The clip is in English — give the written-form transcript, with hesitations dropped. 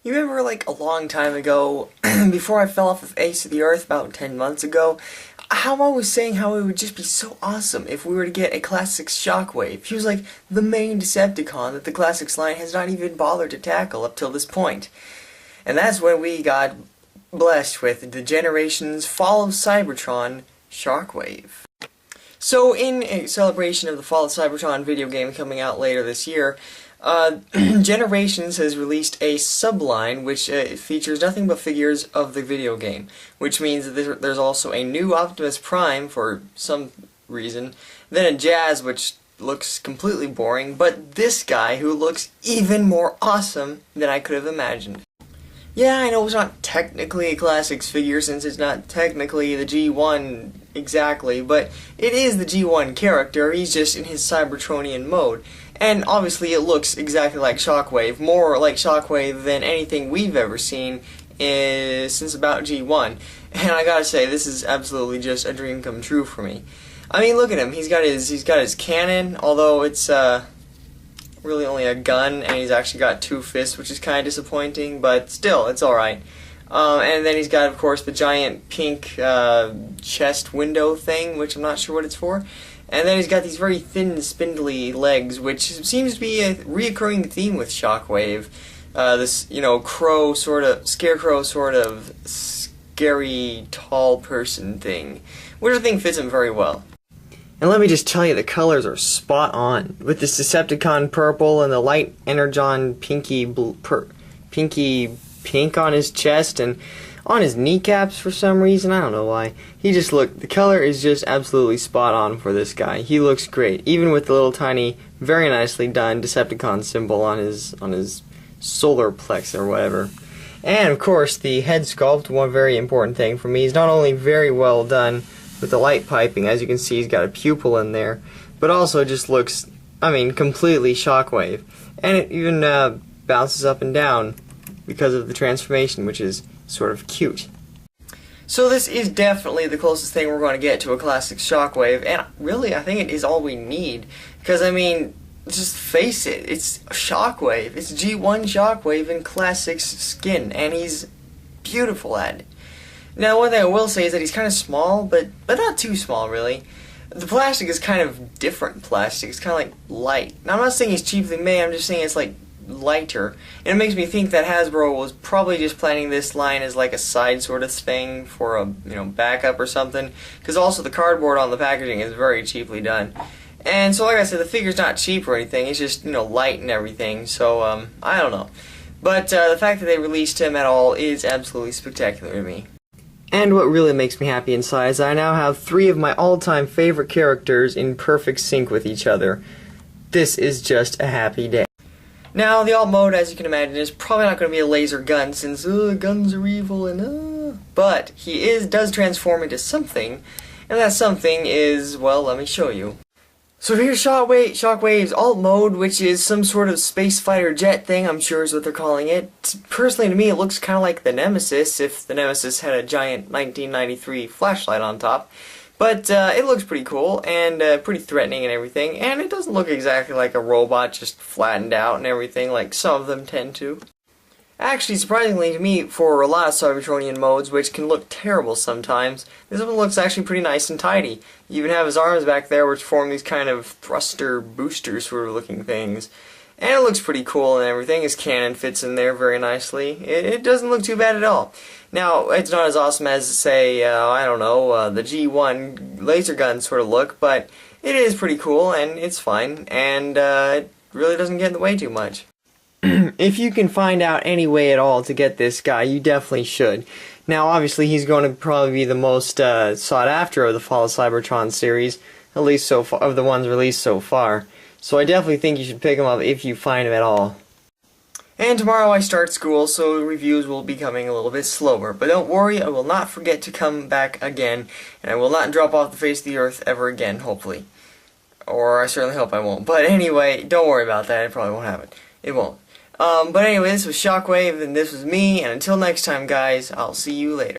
You remember, like, a long time ago, before I fell off the face of the earth about 10 months ago, how I was saying how it would just be so awesome if we were to get a Classics Shockwave. He was like the main Decepticon that the Classics line has not even bothered to tackle up till this point. And that's when we got blessed with the Generations Fall of Cybertron Shockwave. So, in a celebration of the Fall of Cybertron video game coming out later this year, Generations has released a subline which features nothing but figures of the video game, which means that there's also a new Optimus Prime for some reason, then a Jazz which looks completely boring, but this guy who looks even more awesome than I could have imagined. Yeah, I know it's not technically a Classics figure since it's not technically the G1 exactly, but it is the G1 character. He's just in his Cybertronian mode. And obviously it looks exactly like Shockwave, more like Shockwave than anything we've ever seen since about G1. And I gotta say, this is absolutely just a dream come true for me. I mean, look at him. He's got his cannon, although it's really only a gun, and he's actually got two fists, which is kind of disappointing, but still, it's alright. And then he's got, of course, the giant pink chest window thing, which I'm not sure what it's for. And then he's got these very thin, spindly legs, which seems to be a reoccurring theme with Shockwave. This, crow sort of, scarecrow sort of scary, tall person thing, which I think fits him very well. And let me just tell you, the colors are spot on. With this Decepticon purple and the light Energon pinky pink on his chest and on his kneecaps for some reason. I don't know why. The color is just absolutely spot on for this guy. He looks great, even with the little tiny, very nicely done Decepticon symbol on his solar plex or whatever. And of course, the head sculpt, one very important thing for me, is not only very well done with the light piping. As you can see, he's got a pupil in there, but also just looks, completely Shockwave. And it even bounces up and down because of the transformation, which is sort of cute. So this is definitely the closest thing we're going to get to a classic Shockwave, and really I think it is all we need, because just face it, it's Shockwave. It's G1 Shockwave in Classics skin, and he's beautiful at it. Now, one thing I will say is that he's kind of small, but not too small, really. The plastic is kind of different plastic. It's kind of like light. Now, I'm not saying he's cheaply made, I'm just saying it's like lighter. And it makes me think that Hasbro was probably just planning this line as like a side sort of thing for a backup or something. Because also the cardboard on the packaging is very cheaply done. And so, like I said, the figure's not cheap or anything. It's just light and everything. So I don't know. But the fact that they released him at all is absolutely spectacular to me. And what really makes me happy inside is I now have 3 of my all-time favorite characters in perfect sync with each other. This is just a happy day. Now, the alt mode, as you can imagine, is probably not going to be a laser gun, since guns are evil and but he does transform into something, and that something is, well, let me show you. So here's Shockwave's alt mode, which is some sort of space fighter jet thing, I'm sure is what they're calling it. Personally, to me, it looks kind of like the Nemesis, if the Nemesis had a giant 1993 flashlight on top. But it looks pretty cool, and pretty threatening and everything, and it doesn't look exactly like a robot just flattened out and everything like some of them tend to. Actually, surprisingly to me, for a lot of Cybertronian modes, which can look terrible sometimes, this one looks actually pretty nice and tidy. You even have his arms back there, which form these kind of thruster booster sort of looking things. And it looks pretty cool and everything. His cannon fits in there very nicely. It doesn't look too bad at all. Now, it's not as awesome as, say, the G1 laser gun sort of look, but it is pretty cool, and it's fine, and it really doesn't get in the way too much. If you can find out any way at all to get this guy, you definitely should. Now, obviously, he's going to probably be the most sought after of the Fall of Cybertron series, at least so far, of the ones released so far. So I definitely think you should pick him up if you find him at all. And tomorrow I start school, so reviews will be coming a little bit slower. But don't worry, I will not forget to come back again, and I will not drop off the face of the earth ever again, hopefully. Or I certainly hope I won't. But anyway, don't worry about that, it probably won't happen. It won't. But anyway, this was Shockwave, and this was me, and until next time, guys, I'll see you later.